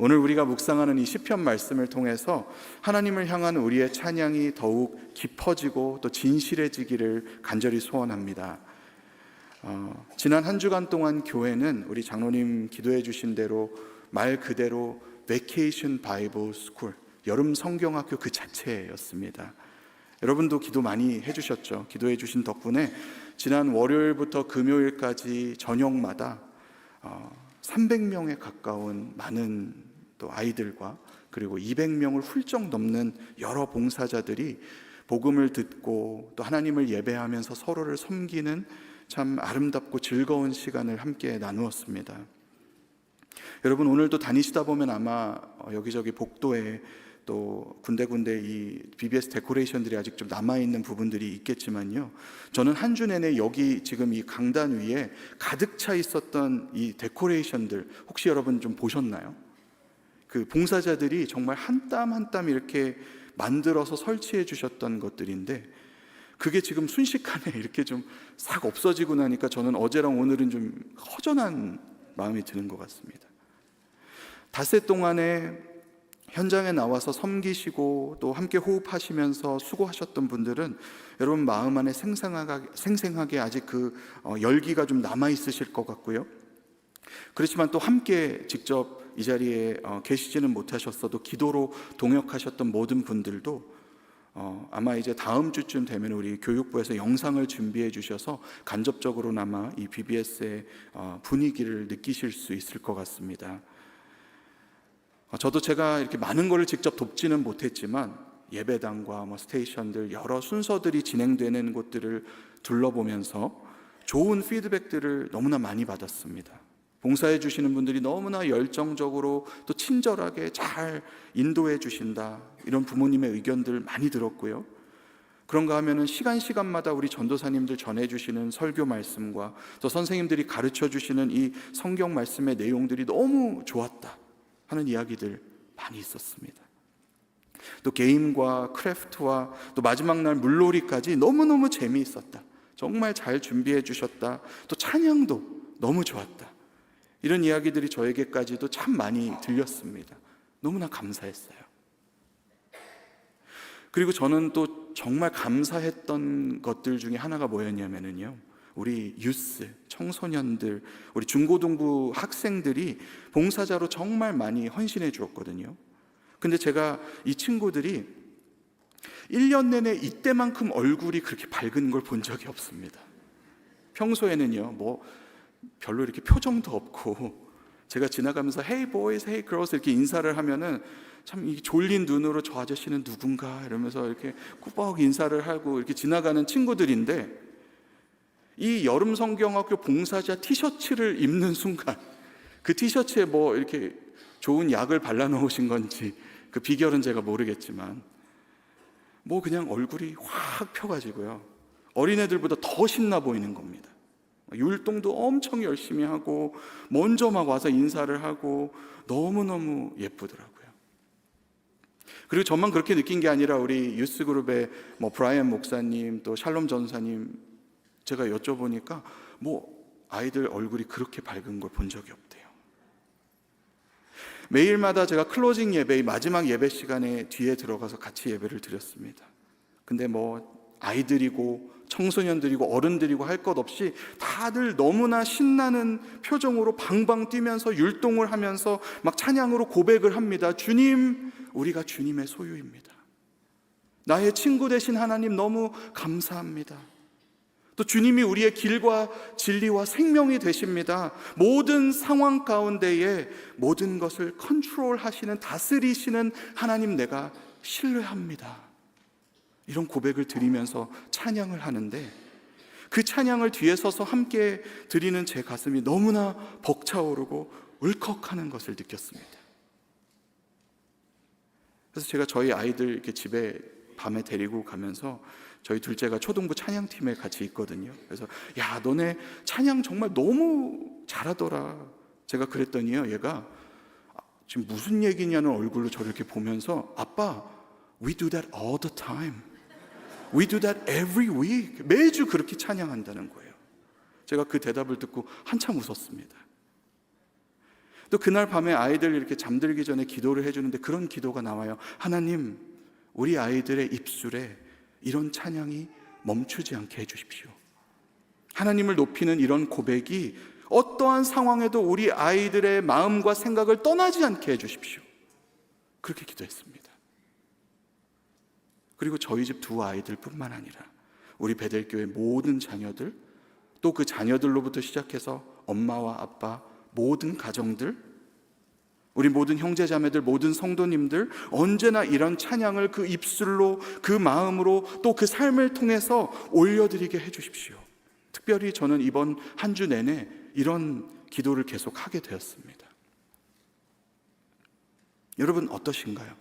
오늘 우리가 묵상하는 이 시편 말씀을 통해서 하나님을 향한 우리의 찬양이 더욱 깊어지고 또 진실해지기를 간절히 소원합니다. 지난 한 주간 동안 교회는 우리 장로님 기도해 주신 대로 말 그대로 베케이션 바이블 스쿨, 여름 성경학교 그 자체였습니다. 여러분도 기도 많이 해주셨죠? 기도해 주신 덕분에 지난 월요일부터 금요일까지 저녁마다 300명에 가까운 많은 또 아이들과 그리고 200명을 훌쩍 넘는 여러 봉사자들이 복음을 듣고 또 하나님을 예배하면서 서로를 섬기는 참 아름답고 즐거운 시간을 함께 나누었습니다. 여러분, 오늘도 다니시다 보면 아마 여기저기 복도에 또 군데군데 이 BBS 데코레이션들이 아직 좀 남아있는 부분들이 있겠지만요, 저는 한 주 내내 여기 지금 이 강단 위에 가득 차 있었던 이 데코레이션들 혹시 여러분 좀 보셨나요? 그 봉사자들이 정말 한 땀 한 땀 이렇게 만들어서 설치해 주셨던 것들인데, 그게 지금 순식간에 이렇게 좀 싹 없어지고 나니까 저는 어제랑 오늘은 좀 허전한 마음이 드는 것 같습니다. 닷새 동안에 현장에 나와서 섬기시고 또 함께 호흡하시면서 수고하셨던 분들은 여러분 마음 안에 생생하게 아직 그 열기가 좀 남아있으실 것 같고요. 그렇지만 또 함께 직접 이 자리에 계시지는 못하셨어도 기도로 동역하셨던 모든 분들도 아마 이제 다음 주쯤 되면 우리 교육부에서 영상을 준비해 주셔서 간접적으로나마 이 BBS의 분위기를 느끼실 수 있을 것 같습니다. 저도 제가 이렇게 많은 거를 직접 돕지는 못했지만 예배당과 스테이션들 여러 순서들이 진행되는 곳들을 둘러보면서 좋은 피드백들을 너무나 많이 받았습니다. 봉사해 주시는 분들이 너무나 열정적으로 또 친절하게 잘 인도해 주신다, 이런 부모님의 의견들 많이 들었고요. 그런가 하면은 시간마다 우리 전도사님들 전해주시는 설교 말씀과 또 선생님들이 가르쳐 주시는 이 성경 말씀의 내용들이 너무 좋았다 하는 이야기들 많이 있었습니다. 또 게임과 크래프트와 또 마지막 날 물놀이까지 너무너무 재미있었다, 정말 잘 준비해 주셨다, 또 찬양도 너무 좋았다, 이런 이야기들이 저에게까지도 참 많이 들렸습니다. 너무나 감사했어요. 그리고 저는 또 정말 감사했던 것들 중에 하나가 뭐였냐면요, 우리 유스, 청소년들, 우리 중고등부 학생들이 봉사자로 정말 많이 헌신해 주었거든요. 근데 제가 이 친구들이 1년 내내 이때만큼 얼굴이 그렇게 밝은 걸 본 적이 없습니다. 평소에는요, 별로 이렇게 표정도 없고, 제가 지나가면서 Hey boys, Hey girls 이렇게 인사를 하면은 참 이 졸린 눈으로 저 아저씨는 누군가 이러면서 이렇게 꾸벅 인사를 하고 이렇게 지나가는 친구들인데, 이 여름 성경학교 봉사자 티셔츠를 입는 순간 그 티셔츠에 이렇게 좋은 약을 발라놓으신 건지 그 비결은 제가 모르겠지만 그냥 얼굴이 확 펴가지고요, 어린애들보다 더 신나 보이는 겁니다. 율동도 엄청 열심히 하고 먼저 막 와서 인사를 하고 너무너무 예쁘더라고요. 그리고 저만 그렇게 느낀 게 아니라 우리 유스그룹의 브라이언 목사님 또 샬롬 전사님, 제가 여쭤보니까 아이들 얼굴이 그렇게 밝은 걸 본 적이 없대요. 매일마다 제가 클로징 예배, 마지막 예배 시간에 뒤에 들어가서 같이 예배를 드렸습니다. 근데 아이들이고 청소년들이고 어른들이고 할 것 없이 다들 너무나 신나는 표정으로 방방 뛰면서 율동을 하면서 막 찬양으로 고백을 합니다. 주님, 우리가 주님의 소유입니다. 나의 친구 되신 하나님 너무 감사합니다. 또 주님이 우리의 길과 진리와 생명이 되십니다. 모든 상황 가운데에 모든 것을 컨트롤하시는, 다스리시는 하나님 내가 신뢰합니다. 이런 고백을 드리면서 찬양을 하는데, 그 찬양을 뒤에 서서 함께 드리는 제 가슴이 너무나 벅차오르고 울컥하는 것을 느꼈습니다. 그래서 제가 저희 아이들 이렇게 집에 밤에 데리고 가면서, 저희 둘째가 초등부 찬양팀에 같이 있거든요. 그래서 야, 너네 찬양 정말 너무 잘하더라. 제가 그랬더니요, 얘가 지금 무슨 얘기냐는 얼굴로 저를 이렇게 보면서, 아빠, we do that all the time. We do that every week. 매주 그렇게 찬양한다는 거예요. 제가 그 대답을 듣고 한참 웃었습니다. 또 그날 밤에 아이들 이렇게 잠들기 전에 기도를 해주는데 그런 기도가 나와요. 하나님, 우리 아이들의 입술에 이런 찬양이 멈추지 않게 해주십시오. 하나님을 높이는 이런 고백이 어떠한 상황에도 우리 아이들의 마음과 생각을 떠나지 않게 해주십시오. 그렇게 기도했습니다. 그리고 저희 집 두 아이들 뿐만 아니라 우리 베델교회 모든 자녀들, 또 그 자녀들로부터 시작해서 엄마와 아빠, 모든 가정들, 우리 모든 형제자매들, 모든 성도님들 언제나 이런 찬양을 그 입술로, 그 마음으로, 또 그 삶을 통해서 올려드리게 해주십시오. 특별히 저는 이번 한 주 내내 이런 기도를 계속 하게 되었습니다. 여러분 어떠신가요?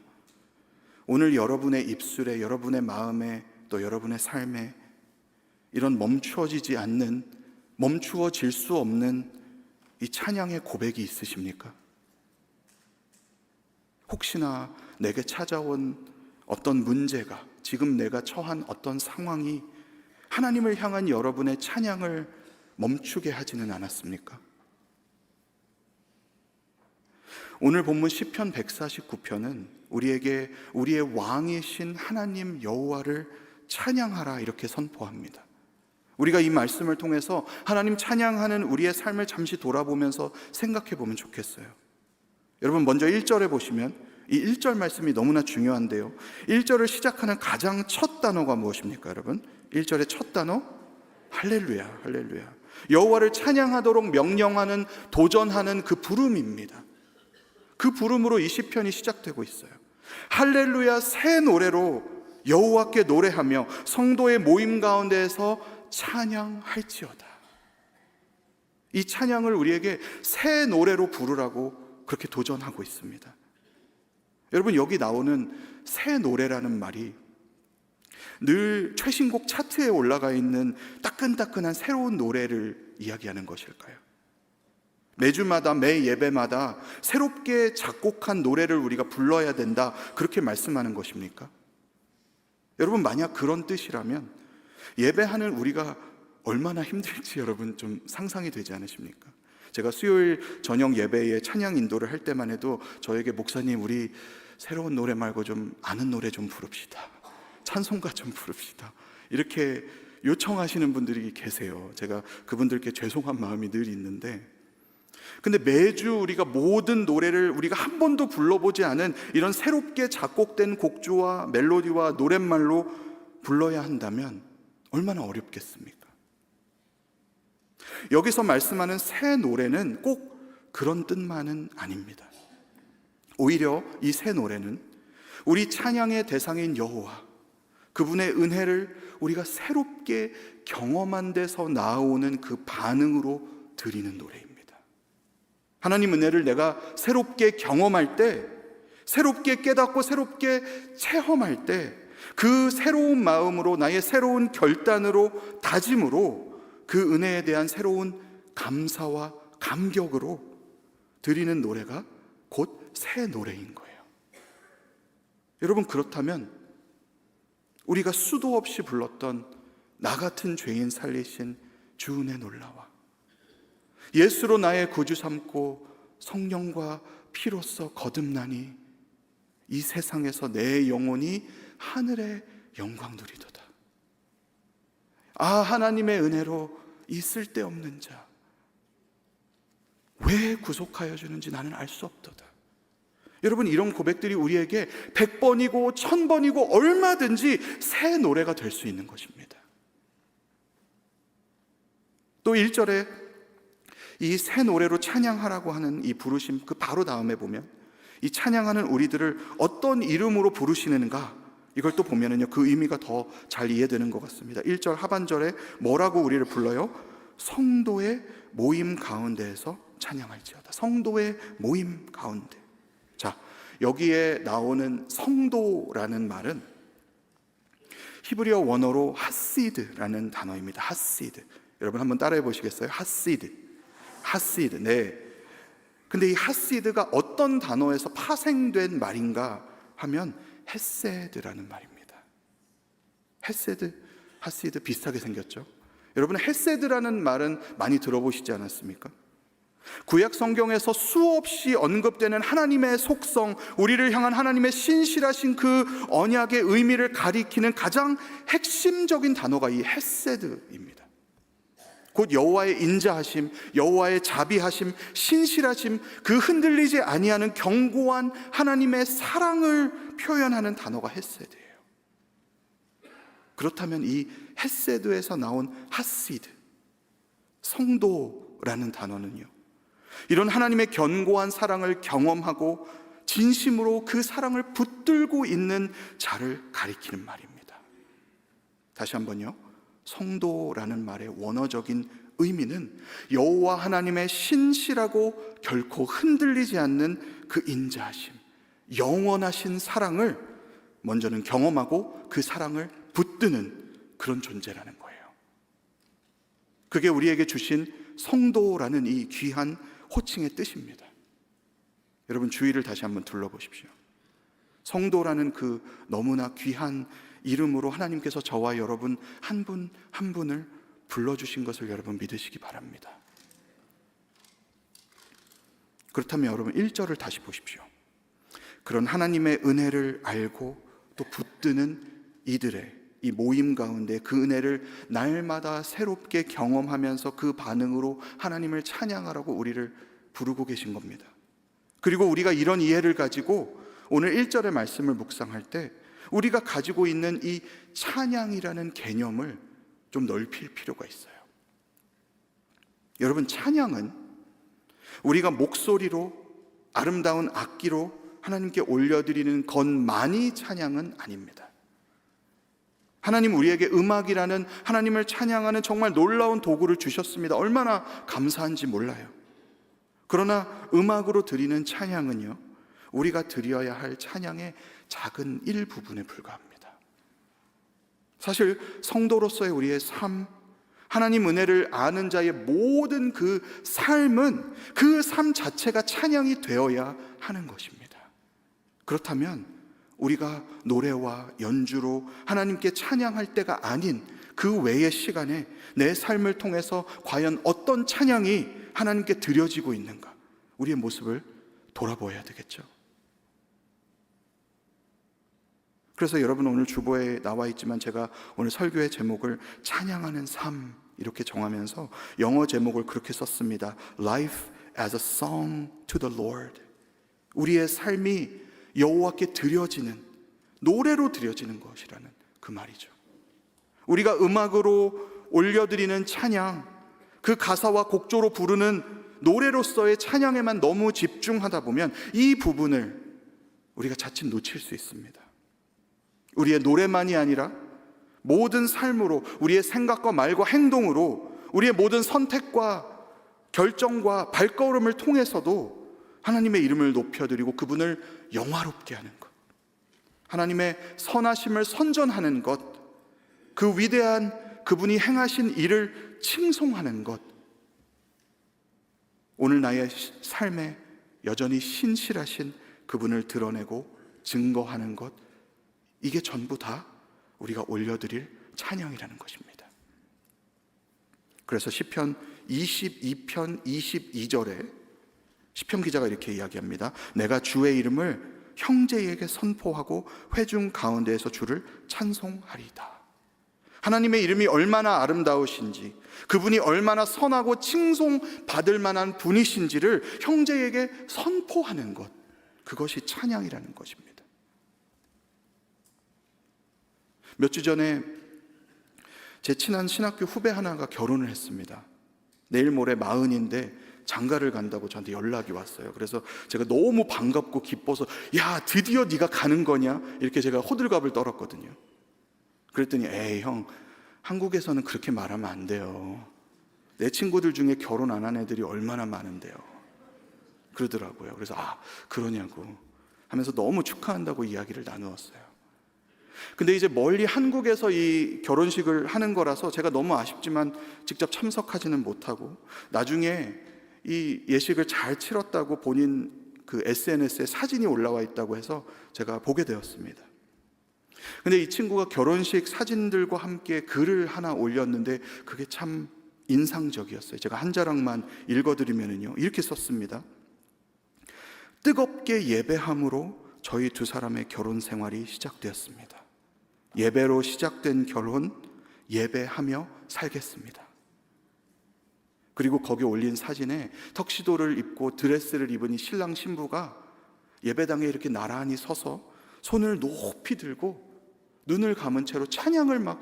오늘 여러분의 입술에, 여러분의 마음에, 또 여러분의 삶에 이런 멈추어지지 않는, 멈추어질 수 없는 이 찬양의 고백이 있으십니까? 혹시나 내게 찾아온 어떤 문제가, 지금 내가 처한 어떤 상황이 하나님을 향한 여러분의 찬양을 멈추게 하지는 않았습니까? 오늘 본문 시편 149편은 우리에게 우리의 왕이신 하나님 여호와를 찬양하라 이렇게 선포합니다. 우리가 이 말씀을 통해서 하나님 찬양하는 우리의 삶을 잠시 돌아보면서 생각해 보면 좋겠어요. 여러분 먼저 1절에 보시면 이 1절 말씀이 너무나 중요한데요, 1절을 시작하는 가장 첫 단어가 무엇입니까? 여러분 1절의 첫 단어 할렐루야, 할렐루야. 여호와를 찬양하도록 명령하는, 도전하는 그 부름입니다. 그 부름으로 이 시편이 시작되고 있어요. 할렐루야, 새 노래로 여호와께 노래하며 성도의 모임 가운데에서 찬양할지어다. 이 찬양을 우리에게 새 노래로 부르라고 그렇게 도전하고 있습니다. 여러분 여기 나오는 새 노래라는 말이 늘 최신곡 차트에 올라가 있는 따끈따끈한 새로운 노래를 이야기하는 것일까요? 매주마다, 매 예배마다 새롭게 작곡한 노래를 우리가 불러야 된다, 그렇게 말씀하는 것입니까? 여러분 만약 그런 뜻이라면 예배하는 우리가 얼마나 힘들지 여러분 좀 상상이 되지 않으십니까? 제가 수요일 저녁 예배에 찬양 인도를 할 때만 해도 저에게 목사님 우리 새로운 노래 말고 좀 아는 노래 좀 부릅시다, 찬송가 좀 부릅시다, 이렇게 요청하시는 분들이 계세요. 제가 그분들께 죄송한 마음이 늘 있는데, 근데 매주 우리가 모든 노래를 우리가 한 번도 불러보지 않은 이런 새롭게 작곡된 곡조와 멜로디와 노랫말로 불러야 한다면 얼마나 어렵겠습니까? 여기서 말씀하는 새 노래는 꼭 그런 뜻만은 아닙니다. 오히려 이 새 노래는 우리 찬양의 대상인 여호와, 그분의 은혜를 우리가 새롭게 경험한 데서 나오는 그 반응으로 드리는 노래입니다. 하나님 은혜를 내가 새롭게 경험할 때, 새롭게 깨닫고 새롭게 체험할 때, 그 새로운 마음으로, 나의 새로운 결단으로, 다짐으로 그 은혜에 대한 새로운 감사와 감격으로 드리는 노래가 곧 새 노래인 거예요. 여러분 그렇다면 우리가 수도 없이 불렀던 나 같은 죄인 살리신 주 은혜 놀라와, 예수로 나의 구주 삼고 성령과 피로써 거듭나니 이 세상에서 내 영혼이 하늘의 영광 누리도다. 아 하나님의 은혜로 이 쓸데없는 자 왜 구속하여 주는지 나는 알 수 없도다. 여러분 이런 고백들이 우리에게 100번이고 1000번이고 얼마든지 새 노래가 될 수 있는 것입니다. 또 1절에 이 새 노래로 찬양하라고 하는 이 부르심, 그 바로 다음에 보면 이 찬양하는 우리들을 어떤 이름으로 부르시는가, 이걸 또 보면은요 그 의미가 더 잘 이해되는 것 같습니다. 1절 하반절에 뭐라고 우리를 불러요? 성도의 모임 가운데에서 찬양할지어다. 성도의 모임 가운데. 자, 여기에 나오는 성도라는 말은 히브리어 원어로 하시드라는 단어입니다. 하시드. 여러분 한번 따라해 보시겠어요? 하시드. 하시드. 네. 근데 이 하시드가 어떤 단어에서 파생된 말인가 하면 헤세드라는 말입니다. 헤세드, 하시드 비슷하게 생겼죠? 여러분 헤세드라는 말은 많이 들어보시지 않았습니까? 구약 성경에서 수없이 언급되는 하나님의 속성, 우리를 향한 하나님의 신실하신 그 언약의 의미를 가리키는 가장 핵심적인 단어가 이 헤세드입니다. 곧 여호와의 인자하심, 여호와의 자비하심, 신실하심, 그 흔들리지 아니하는 견고한 하나님의 사랑을 표현하는 단어가 헤세드예요. 그렇다면 이 헤세드에서 나온 하시드, 성도라는 단어는요, 이런 하나님의 견고한 사랑을 경험하고 진심으로 그 사랑을 붙들고 있는 자를 가리키는 말입니다. 다시 한번요. 성도라는 말의 원어적인 의미는 여호와 하나님의 신실하고 결코 흔들리지 않는 그 인자하심, 영원하신 사랑을 먼저는 경험하고 그 사랑을 붙드는 그런 존재라는 거예요. 그게 우리에게 주신 성도라는 이 귀한 호칭의 뜻입니다. 여러분 주위를 다시 한번 둘러보십시오. 성도라는 그 너무나 귀한 이름으로 하나님께서 저와 여러분 한 분 한 분을 불러주신 것을 여러분 믿으시기 바랍니다. 그렇다면 여러분 1절을 다시 보십시오. 그런 하나님의 은혜를 알고 또 붙드는 이들의 이 모임 가운데 그 은혜를 날마다 새롭게 경험하면서 그 반응으로 하나님을 찬양하라고 우리를 부르고 계신 겁니다. 그리고 우리가 이런 이해를 가지고 오늘 1절의 말씀을 묵상할 때 우리가 가지고 있는 이 찬양이라는 개념을 좀 넓힐 필요가 있어요. 여러분, 찬양은 우리가 목소리로 아름다운 악기로 하나님께 올려드리는 것만이 찬양은 아닙니다. 하나님 우리에게 음악이라는 하나님을 찬양하는 정말 놀라운 도구를 주셨습니다. 얼마나 감사한지 몰라요. 그러나 음악으로 드리는 찬양은요, 우리가 드려야 할 찬양의 작은 일부분에 불과합니다. 사실 성도로서의 우리의 삶, 하나님 은혜를 아는 자의 모든 그 삶은 그 삶 자체가 찬양이 되어야 하는 것입니다. 그렇다면 우리가 노래와 연주로 하나님께 찬양할 때가 아닌 그 외의 시간에 내 삶을 통해서 과연 어떤 찬양이 하나님께 드려지고 있는가, 우리의 모습을 돌아보아야 되겠죠. 그래서 여러분 오늘 주보에 나와 있지만 제가 오늘 설교의 제목을 찬양하는 삶 이렇게 정하면서 영어 제목을 그렇게 썼습니다. Life as a song to the Lord. 우리의 삶이 여호와께 드려지는, 노래로 드려지는 것이라는 그 말이죠. 우리가 음악으로 올려드리는 찬양, 그 가사와 곡조로 부르는 노래로서의 찬양에만 너무 집중하다 보면 이 부분을 우리가 자칫 놓칠 수 있습니다. 우리의 노래만이 아니라 모든 삶으로, 우리의 생각과 말과 행동으로, 우리의 모든 선택과 결정과 발걸음을 통해서도 하나님의 이름을 높여드리고 그분을 영화롭게 하는 것, 하나님의 선하심을 선전하는 것, 그 위대한 그분이 행하신 일을 칭송하는 것, 오늘 나의 삶에 여전히 신실하신 그분을 드러내고 증거하는 것, 이게 전부 다 우리가 올려드릴 찬양이라는 것입니다. 그래서 시편 22편 22절에 시편 기자가 이렇게 이야기합니다. 내가 주의 이름을 형제에게 선포하고 회중 가운데에서 주를 찬송하리이다. 하나님의 이름이 얼마나 아름다우신지, 그분이 얼마나 선하고 칭송받을 만한 분이신지를 형제에게 선포하는 것, 그것이 찬양이라는 것입니다. 몇 주 전에 제 친한 신학교 후배 하나가 결혼을 했습니다. 내일 모레 40인데 장가를 간다고 저한테 연락이 왔어요. 그래서 제가 너무 반갑고 기뻐서 야, 드디어 네가 가는 거냐? 이렇게 제가 호들갑을 떨었거든요. 그랬더니 에이 형, 한국에서는 그렇게 말하면 안 돼요. 내 친구들 중에 결혼 안 한 애들이 얼마나 많은데요. 그러더라고요. 그래서 그러냐고 하면서 너무 축하한다고 이야기를 나누었어요. 근데 이제 멀리 한국에서 이 결혼식을 하는 거라서 제가 너무 아쉽지만 직접 참석하지는 못하고 나중에 이 예식을 잘 치렀다고 본인 그 SNS에 사진이 올라와 있다고 해서 제가 보게 되었습니다. 근데 이 친구가 결혼식 사진들과 함께 글을 하나 올렸는데 그게 참 인상적이었어요. 제가 한 자락만 읽어드리면요, 이렇게 썼습니다. 뜨겁게 예배함으로 저희 두 사람의 결혼 생활이 시작되었습니다. 예배로 시작된 결혼, 예배하며 살겠습니다. 그리고 거기 올린 사진에 턱시도를 입고 드레스를 입은 이 신랑 신부가 예배당에 이렇게 나란히 서서 손을 높이 들고 눈을 감은 채로 찬양을 막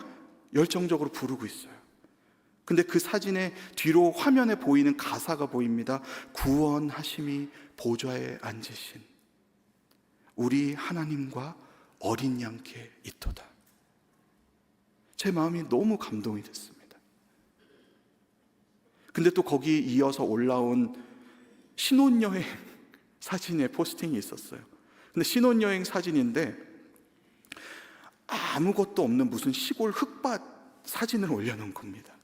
열정적으로 부르고 있어요. 근데 그 사진의 뒤로 화면에 보이는 가사가 보입니다. 구원하심이 보좌에 앉으신 우리 하나님과 어린 양께 있도다. 제 마음이 너무 감동이 됐습니다. 근데 또 거기 이어서 올라온 신혼여행 사진에 포스팅이 있었어요. 근데 신혼여행 사진인데 아무것도 없는 무슨 시골 흙밭 사진을 올려놓은 겁니다.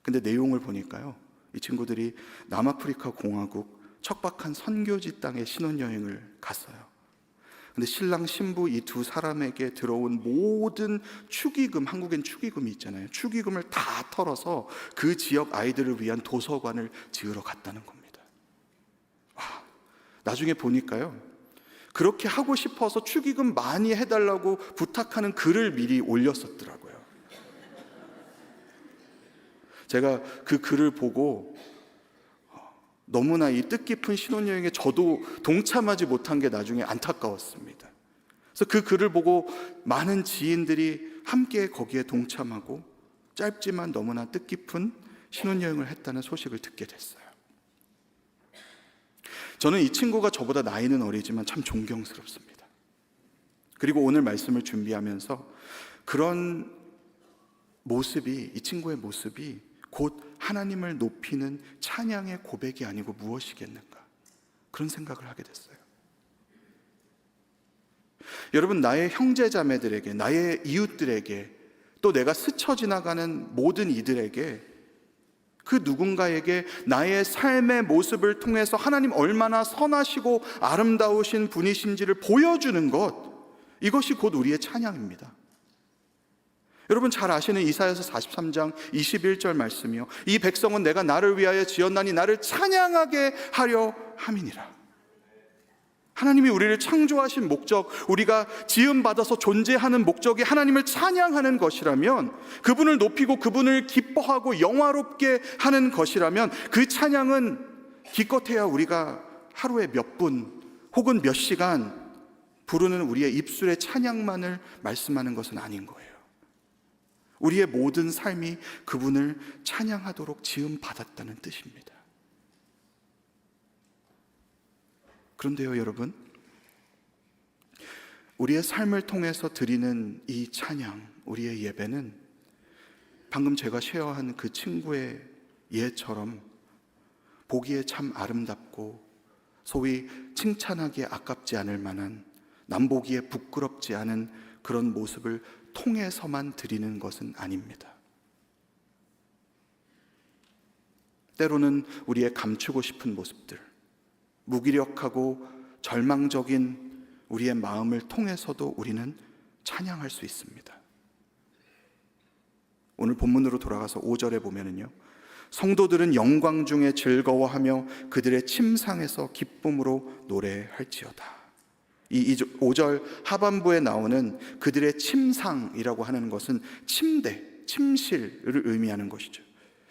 근데 내용을 보니까요, 이 친구들이 남아프리카 공화국 척박한 선교지 땅에 신혼여행을 갔어요. 근데 신랑 신부 이 두 사람에게 들어온 모든 축의금, 한국엔 축의금이 있잖아요. 축의금을 다 털어서 그 지역 아이들을 위한 도서관을 지으러 갔다는 겁니다. 와, 나중에 보니까요, 그렇게 하고 싶어서 축의금 많이 해달라고 부탁하는 글을 미리 올렸었더라고요. 제가 그 글을 보고 너무나 이 뜻깊은 신혼여행에 저도 동참하지 못한 게 나중에 안타까웠습니다. 그래서 그 글을 보고 많은 지인들이 함께 거기에 동참하고 짧지만 너무나 뜻깊은 신혼여행을 했다는 소식을 듣게 됐어요. 저는 이 친구가 저보다 나이는 어리지만 참 존경스럽습니다. 그리고 오늘 말씀을 준비하면서 그런 모습이, 이 친구의 모습이 곧 하나님을 높이는 찬양의 고백이 아니고 무엇이겠는가, 그런 생각을 하게 됐어요. 여러분, 나의 형제자매들에게, 나의 이웃들에게, 또 내가 스쳐 지나가는 모든 이들에게, 그 누군가에게 나의 삶의 모습을 통해서 하나님 얼마나 선하시고 아름다우신 분이신지를 보여주는 것, 이것이 곧 우리의 찬양입니다. 여러분 잘 아시는 이사야서 43장 21절 말씀이요, 이 백성은 내가 나를 위하여 지었나니 나를 찬양하게 하려 함이니라. 하나님이 우리를 창조하신 목적, 우리가 지음받아서 존재하는 목적이 하나님을 찬양하는 것이라면, 그분을 높이고 그분을 기뻐하고 영화롭게 하는 것이라면, 그 찬양은 기껏해야 우리가 하루에 몇 분 혹은 몇 시간 부르는 우리의 입술의 찬양만을 말씀하는 것은 아닌 거예요. 우리의 모든 삶이 그분을 찬양하도록 지음받았다는 뜻입니다. 그런데요, 여러분, 우리의 삶을 통해서 드리는 이 찬양, 우리의 예배는 방금 제가 쉐어한 그 친구의 예처럼 보기에 참 아름답고 소위 칭찬하기에 아깝지 않을 만한, 남보기에 부끄럽지 않은 그런 모습을 통해서만 드리는 것은 아닙니다. 때로는 우리의 감추고 싶은 모습들, 무기력하고 절망적인 우리의 마음을 통해서도 우리는 찬양할 수 있습니다. 오늘 본문으로 돌아가서 5절에 보면은요, 성도들은 영광 중에 즐거워하며 그들의 침상에서 기쁨으로 노래할지어다. 이 5절 하반부에 나오는 그들의 침상이라고 하는 것은 침대, 침실을 의미하는 것이죠.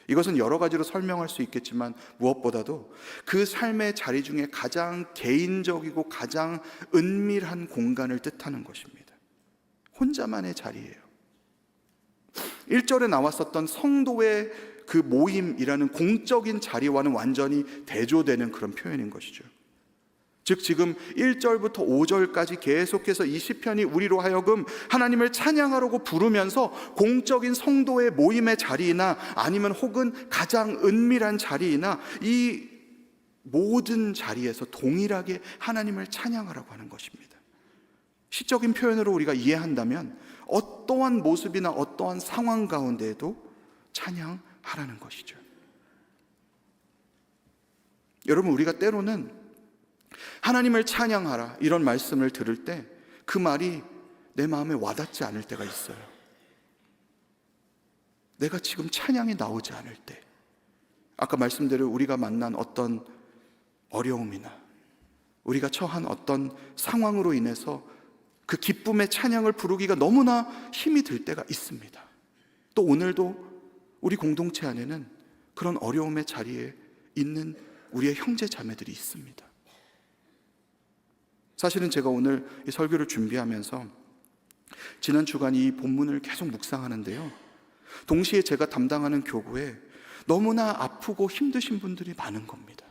이것은 여러 가지로 설명할 수 있겠지만 무엇보다도 그 삶의 자리 중에 가장 개인적이고 가장 은밀한 공간을 뜻하는 것입니다. 혼자만의 자리예요. 1절에 나왔었던 성도의 그 모임이라는 공적인 자리와는 완전히 대조되는 그런 표현인 것이죠. 즉 지금 1절부터 5절까지 계속해서 이 시편이 우리로 하여금 하나님을 찬양하라고 부르면서 공적인 성도의 모임의 자리이나 아니면 혹은 가장 은밀한 자리이나 이 모든 자리에서 동일하게 하나님을 찬양하라고 하는 것입니다. 시적인 표현으로 우리가 이해한다면 어떠한 모습이나 어떠한 상황 가운데에도 찬양하라는 것이죠. 여러분, 우리가 때로는 하나님을 찬양하라 이런 말씀을 들을 때 그 말이 내 마음에 와닿지 않을 때가 있어요. 내가 지금 찬양이 나오지 않을 때, 아까 말씀대로 우리가 만난 어떤 어려움이나 우리가 처한 어떤 상황으로 인해서 그 기쁨의 찬양을 부르기가 너무나 힘이 들 때가 있습니다. 또 오늘도 우리 공동체 안에는 그런 어려움의 자리에 있는 우리의 형제 자매들이 있습니다. 사실은 제가 오늘 이 설교를 준비하면서 지난 주간 이 본문을 계속 묵상하는데요, 동시에 제가 담당하는 교구에 너무나 아프고 힘드신 분들이 많은 겁니다.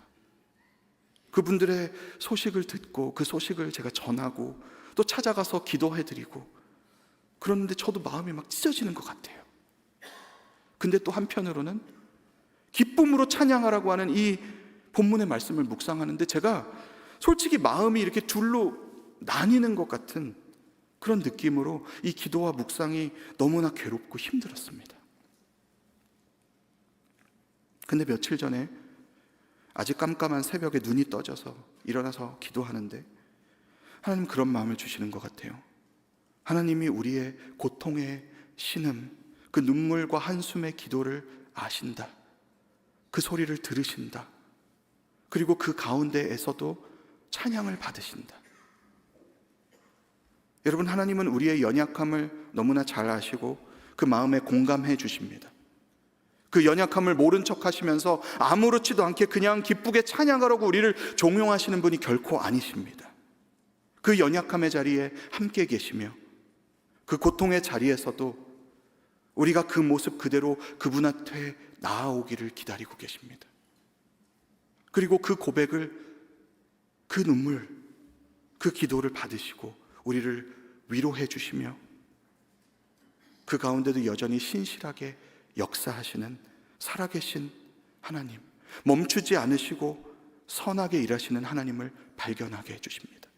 그분들의 소식을 듣고 그 소식을 제가 전하고 또 찾아가서 기도해드리고 그러는데 저도 마음이 막 찢어지는 것 같아요. 근데 또 한편으로는 기쁨으로 찬양하라고 하는 이 본문의 말씀을 묵상하는데 제가 솔직히 마음이 이렇게 둘로 나뉘는 것 같은 그런 느낌으로 이 기도와 묵상이 너무나 괴롭고 힘들었습니다. 근데 며칠 전에 아직 깜깜한 새벽에 눈이 떠져서 일어나서 기도하는데 하나님 그런 마음을 주시는 것 같아요. 하나님이 우리의 고통의 신음, 그 눈물과 한숨의 기도를 아신다. 그 소리를 들으신다. 그리고 그 가운데에서도 찬양을 받으신다. 여러분, 하나님은 우리의 연약함을 너무나 잘 아시고 그 마음에 공감해 주십니다. 그 연약함을 모른 척 하시면서 아무렇지도 않게 그냥 기쁘게 찬양하라고 우리를 종용하시는 분이 결코 아니십니다. 그 연약함의 자리에 함께 계시며 그 고통의 자리에서도 우리가 그 모습 그대로 그분한테 나아오기를 기다리고 계십니다. 그리고 그 고백을, 그 눈물, 그 기도를 받으시고 우리를 위로해 주시며 그 가운데도 여전히 신실하게 역사하시는 살아계신 하나님, 멈추지 않으시고 선하게 일하시는 하나님을 발견하게 해주십니다.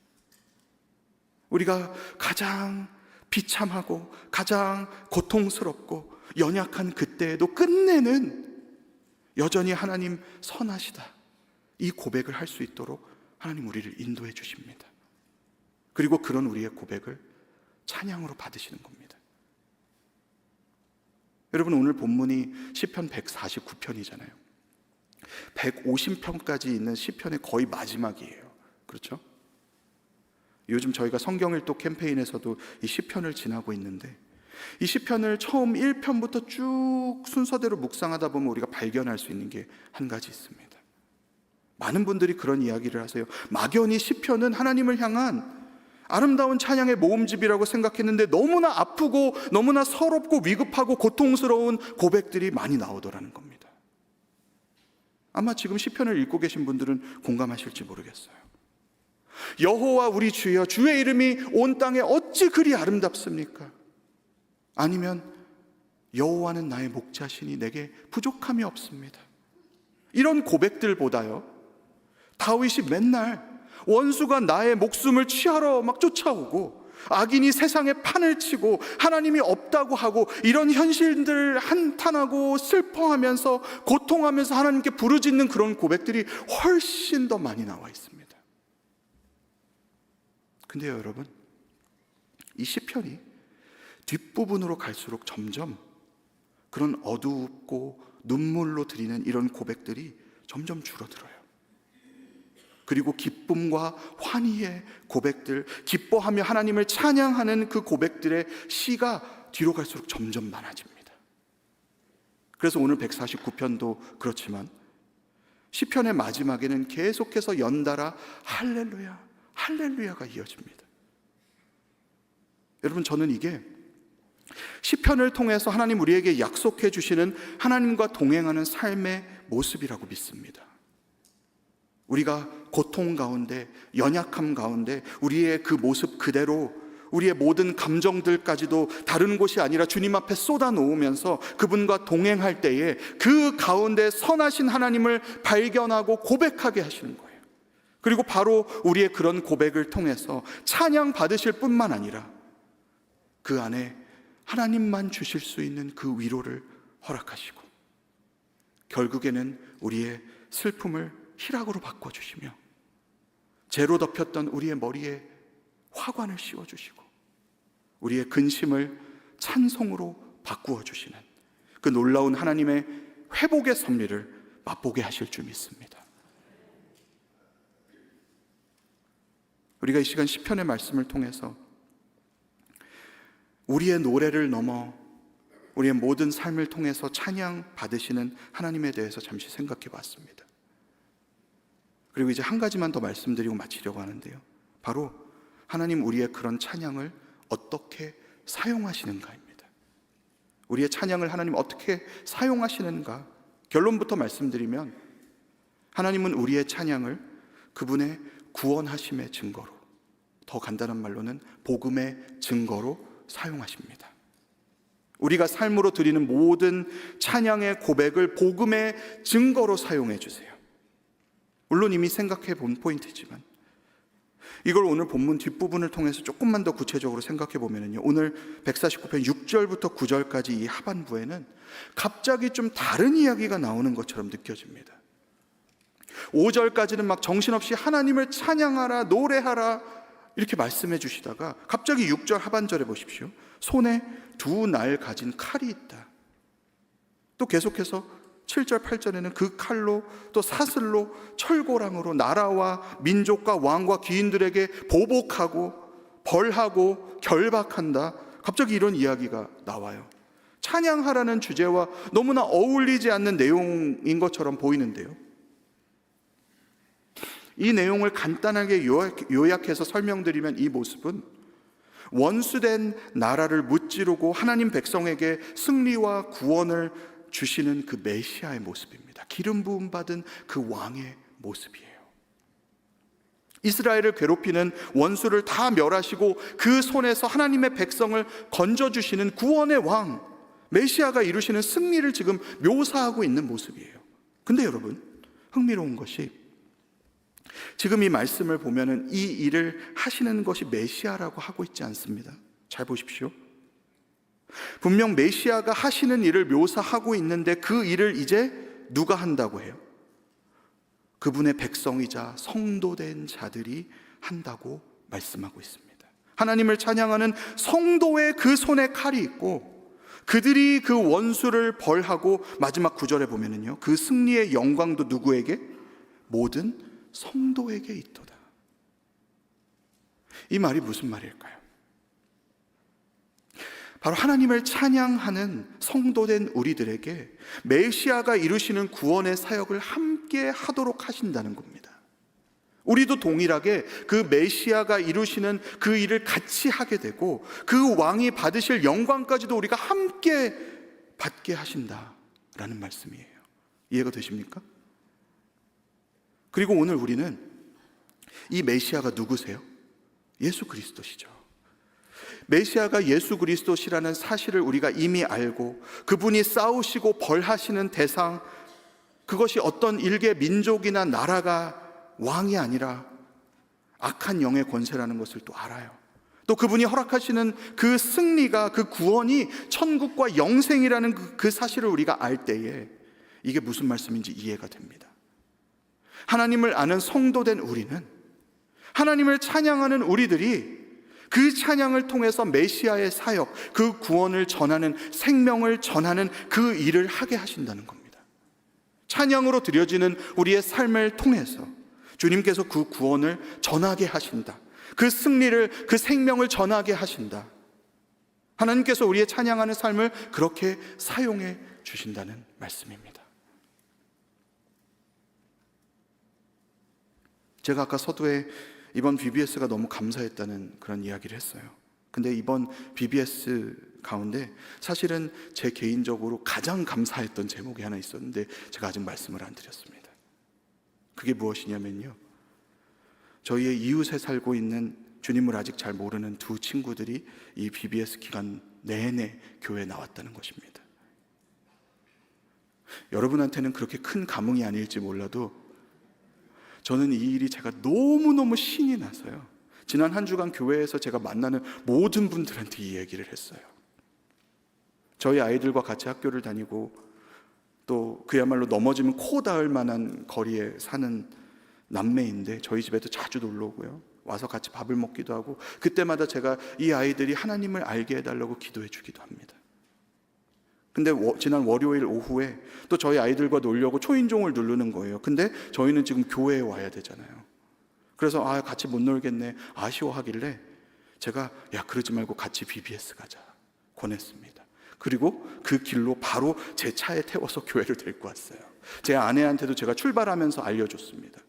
우리가 가장 비참하고 가장 고통스럽고 연약한 그때에도 끝내는 여전히 하나님 선하시다, 이 고백을 할 수 있도록 하나님 우리를 인도해 주십니다. 그리고 그런 우리의 고백을 찬양으로 받으시는 겁니다. 여러분, 오늘 본문이 시편 149편이잖아요. 150편까지 있는 시편의 거의 마지막이에요. 그렇죠? 요즘 저희가 성경일독 캠페인에서도 이 시편을 지나고 있는데, 이 시편을 처음 1편부터 쭉 순서대로 묵상하다 보면 우리가 발견할 수 있는 게 한 가지 있습니다. 많은 분들이 그런 이야기를 하세요. 막연히 시편은 하나님을 향한 아름다운 찬양의 모음집이라고 생각했는데 너무나 아프고 너무나 서럽고 위급하고 고통스러운 고백들이 많이 나오더라는 겁니다. 아마 지금 시편을 읽고 계신 분들은 공감하실지 모르겠어요. 여호와 우리 주여, 주의 이름이 온 땅에 어찌 그리 아름답습니까? 아니면 여호와는 나의 목자시니 내게 부족함이 없습니다. 이런 고백들보다요, 다윗이 맨날 원수가 나의 목숨을 취하러 막 쫓아오고 악인이 세상에 판을 치고 하나님이 없다고 하고 이런 현실들 한탄하고 슬퍼하면서 고통하면서 하나님께 부르짖는 그런 고백들이 훨씬 더 많이 나와 있습니다. 근데요, 여러분, 이 시편이 뒷부분으로 갈수록 점점 그런 어둡고 눈물로 드리는 이런 고백들이 점점 줄어들어요. 그리고 기쁨과 환희의 고백들, 기뻐하며 하나님을 찬양하는 그 고백들의 시가 뒤로 갈수록 점점 많아집니다. 그래서 오늘 149편도 그렇지만 시편의 마지막에는 계속해서 연달아 할렐루야, 할렐루야가 이어집니다. 여러분, 저는 이게 시편을 통해서 하나님 우리에게 약속해 주시는 하나님과 동행하는 삶의 모습이라고 믿습니다. 우리가 고통 가운데, 연약함 가운데 우리의 그 모습 그대로, 우리의 모든 감정들까지도 다른 곳이 아니라 주님 앞에 쏟아 놓으면서 그분과 동행할 때에 그 가운데 선하신 하나님을 발견하고 고백하게 하시는 거예요. 그리고 바로 우리의 그런 고백을 통해서 찬양 받으실 뿐만 아니라 그 안에 하나님만 주실 수 있는 그 위로를 허락하시고 결국에는 우리의 슬픔을 희락으로 바꿔주시며 재로 덮였던 우리의 머리에 화관을 씌워주시고 우리의 근심을 찬송으로 바꾸어 주시는 그 놀라운 하나님의 회복의 섭리를 맛보게 하실 줄 믿습니다. 우리가 이 시간 시편의 말씀을 통해서 우리의 노래를 넘어 우리의 모든 삶을 통해서 찬양 받으시는 하나님에 대해서 잠시 생각해 봤습니다. 그리고 이제 한 가지만 더 말씀드리고 마치려고 하는데요, 바로 하나님 우리의 그런 찬양을 어떻게 사용하시는가입니다. 우리의 찬양을 하나님 어떻게 사용하시는가, 결론부터 말씀드리면 하나님은 우리의 찬양을 그분의 구원하심의 증거로, 더 간단한 말로는 복음의 증거로 사용하십니다. 우리가 삶으로 드리는 모든 찬양의 고백을 복음의 증거로 사용해 주세요. 물론 이미 생각해 본 포인트지만 이걸 오늘 본문 뒷부분을 통해서 조금만 더 구체적으로 생각해 보면요, 오늘 149편 6절부터 9절까지 이 하반부에는 갑자기 좀 다른 이야기가 나오는 것처럼 느껴집니다. 5절까지는 막 정신없이 하나님을 찬양하라, 노래하라 이렇게 말씀해 주시다가 갑자기 6절 하반절에 보십시오. 손에 두 날 가진 칼이 있다. 또 계속해서 7절 8절에는 그 칼로 또 사슬로 철고랑으로 나라와 민족과 왕과 귀인들에게 보복하고 벌하고 결박한다. 갑자기 이런 이야기가 나와요. 찬양하라는 주제와 너무나 어울리지 않는 내용인 것처럼 보이는데요, 이 내용을 간단하게 요약해서 설명드리면 이 모습은 원수된 나라를 무찌르고 하나님 백성에게 승리와 구원을 주시는 그 메시아의 모습입니다. 기름 부음 받은 그 왕의 모습이에요. 이스라엘을 괴롭히는 원수를 다 멸하시고 그 손에서 하나님의 백성을 건져주시는 구원의 왕 메시아가 이루시는 승리를 지금 묘사하고 있는 모습이에요. 근데 여러분, 흥미로운 것이 지금 이 말씀을 보면은 이 일을 하시는 것이 메시아라고 하고 있지 않습니다. 잘 보십시오. 분명 메시아가 하시는 일을 묘사하고 있는데 그 일을 이제 누가 한다고 해요? 그분의 백성이자 성도된 자들이 한다고 말씀하고 있습니다. 하나님을 찬양하는 성도의 그 손에 칼이 있고 그들이 그 원수를 벌하고 마지막 9절에 보면은요, 그 승리의 영광도 누구에게? 모든 성도에게 있도다. 이 말이 무슨 말일까요? 바로 하나님을 찬양하는 성도된 우리들에게 메시아가 이루시는 구원의 사역을 함께 하도록 하신다는 겁니다. 우리도 동일하게 그 메시아가 이루시는 그 일을 같이 하게 되고 그 왕이 받으실 영광까지도 우리가 함께 받게 하신다라는 말씀이에요. 이해가 되십니까? 그리고 오늘 우리는 이 메시아가 누구세요? 예수 그리스도시죠. 메시아가 예수 그리스도시라는 사실을 우리가 이미 알고 그분이 싸우시고 벌하시는 대상, 그것이 어떤 일개 민족이나 나라가 왕이 아니라 악한 영의 권세라는 것을 또 알아요. 또 그분이 허락하시는 그 승리가, 그 구원이 천국과 영생이라는 그 사실을 우리가 알 때에 이게 무슨 말씀인지 이해가 됩니다. 하나님을 아는 성도된 우리는, 하나님을 찬양하는 우리들이 그 찬양을 통해서 메시아의 사역, 그 구원을 전하는, 생명을 전하는 그 일을 하게 하신다는 겁니다. 찬양으로 드려지는 우리의 삶을 통해서 주님께서 그 구원을 전하게 하신다. 그 승리를, 그 생명을 전하게 하신다. 하나님께서 우리의 찬양하는 삶을 그렇게 사용해 주신다는 말씀입니다. 제가 아까 서두에 이번 BBS가 너무 감사했다는 그런 이야기를 했어요. 근데 이번 BBS 가운데 사실은 제 개인적으로 가장 감사했던 제목이 하나 있었는데 제가 아직 말씀을 안 드렸습니다. 그게 무엇이냐면요, 저희의 이웃에 살고 있는 주님을 아직 잘 모르는 두 친구들이 이 BBS 기간 내내 교회에 나왔다는 것입니다. 여러분한테는 그렇게 큰 감흥이 아닐지 몰라도 저는 이 일이 제가 너무너무 신이 나서요, 지난 한 주간 교회에서 제가 만나는 모든 분들한테 이 얘기를 했어요. 저희 아이들과 같이 학교를 다니고 또 그야말로 넘어지면 코 닿을 만한 거리에 사는 남매인데 저희 집에도 자주 놀러 오고요, 와서 같이 밥을 먹기도 하고 그때마다 제가 이 아이들이 하나님을 알게 해달라고 기도해 주기도 합니다. 근데 지난 월요일 오후에 또 저희 아이들과 놀려고 초인종을 누르는 거예요. 근데 저희는 지금 교회에 와야 되잖아요. 그래서 같이 못 놀겠네 아쉬워하길래 제가 그러지 말고 같이 BBS 가자 권했습니다. 그리고 그 길로 바로 제 차에 태워서 교회를 데리고 왔어요. 제 아내한테도 제가 출발하면서 알려줬습니다.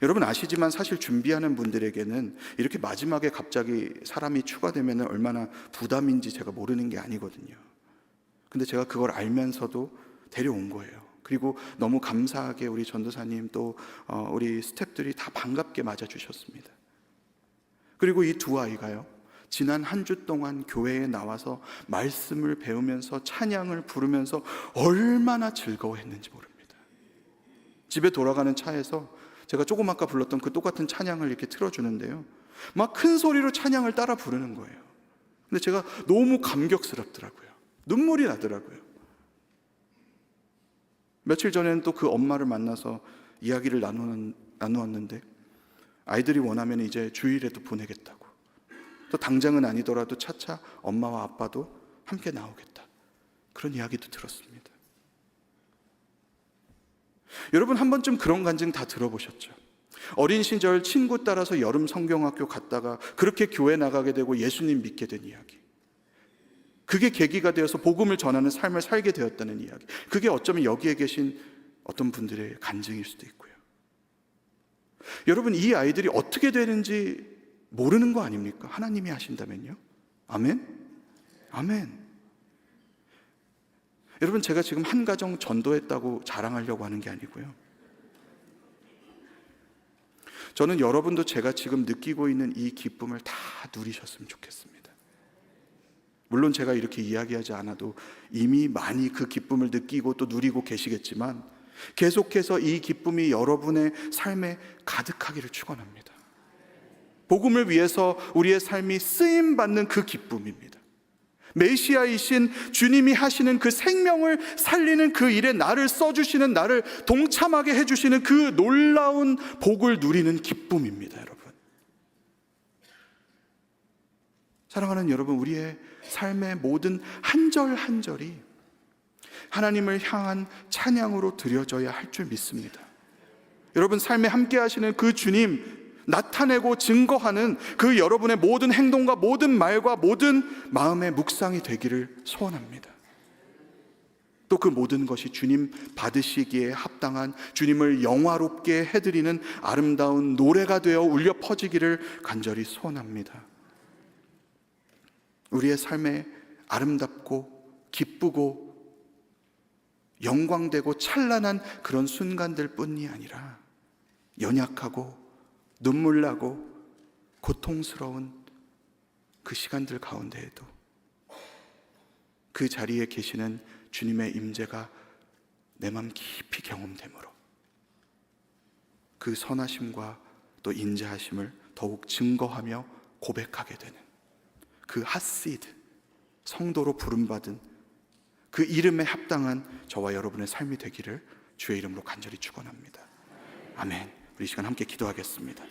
여러분 아시지만 사실 준비하는 분들에게는 이렇게 마지막에 갑자기 사람이 추가되면 얼마나 부담인지 제가 모르는 게 아니거든요. 근데 제가 그걸 알면서도 데려온 거예요. 그리고 너무 감사하게 우리 전도사님 또 우리 스태프들이 다 반갑게 맞아주셨습니다. 그리고 이 두 아이가요, 지난 한 주 동안 교회에 나와서 말씀을 배우면서 찬양을 부르면서 얼마나 즐거워했는지 모릅니다. 집에 돌아가는 차에서 제가 조금 아까 불렀던 그 똑같은 찬양을 이렇게 틀어주는데요, 막 큰 소리로 찬양을 따라 부르는 거예요. 근데 제가 너무 감격스럽더라고요. 눈물이 나더라고요. 며칠 전에는 또 그 엄마를 만나서 이야기를 나누었는데 아이들이 원하면 이제 주일에도 보내겠다고, 또 당장은 아니더라도 차차 엄마와 아빠도 함께 나오겠다, 그런 이야기도 들었습니다. 여러분 한 번쯤 그런 간증 다 들어보셨죠? 어린 시절 친구 따라서 여름 성경학교 갔다가 그렇게 교회 나가게 되고 예수님 믿게 된 이야기, 그게 계기가 되어서 복음을 전하는 삶을 살게 되었다는 이야기, 그게 어쩌면 여기에 계신 어떤 분들의 간증일 수도 있고요. 여러분 이 아이들이 어떻게 되는지 모르는 거 아닙니까? 하나님이 하신다면요. 아멘? 아멘. 여러분 제가 지금 한 가정 전도했다고 자랑하려고 하는 게 아니고요, 저는 여러분도 제가 지금 느끼고 있는 이 기쁨을 다 누리셨으면 좋겠습니다. 물론 제가 이렇게 이야기하지 않아도 이미 많이 그 기쁨을 느끼고 또 누리고 계시겠지만 계속해서 이 기쁨이 여러분의 삶에 가득하기를 축원합니다. 복음을 위해서 우리의 삶이 쓰임받는 그 기쁨입니다. 메시아이신 주님이 하시는 그 생명을 살리는 그 일에 나를 써주시는, 나를 동참하게 해주시는 그 놀라운 복을 누리는 기쁨입니다. 여러분, 사랑하는 여러분, 우리의 삶의 모든 한 절 한 절이 하나님을 향한 찬양으로 드려져야 할 줄 믿습니다. 여러분 삶에 함께 하시는 그 주님 나타내고 증거하는 그 여러분의 모든 행동과 모든 말과 모든 마음의 묵상이 되기를 소원합니다. 또 그 모든 것이 주님 받으시기에 합당한, 주님을 영화롭게 해드리는 아름다운 노래가 되어 울려 퍼지기를 간절히 소원합니다. 우리의 삶에 아름답고 기쁘고 영광되고 찬란한 그런 순간들 뿐이 아니라 연약하고 눈물나고 고통스러운 그 시간들 가운데에도 그 자리에 계시는 주님의 임재가 내 마음 깊이 경험되므로 그 선하심과 또 인자하심을 더욱 증거하며 고백하게 되는 그 핫시드, 성도로 부름받은 그 이름에 합당한 저와 여러분의 삶이 되기를 주의 이름으로 간절히 축원합니다. 아멘. 우리 이 시간 함께 기도하겠습니다.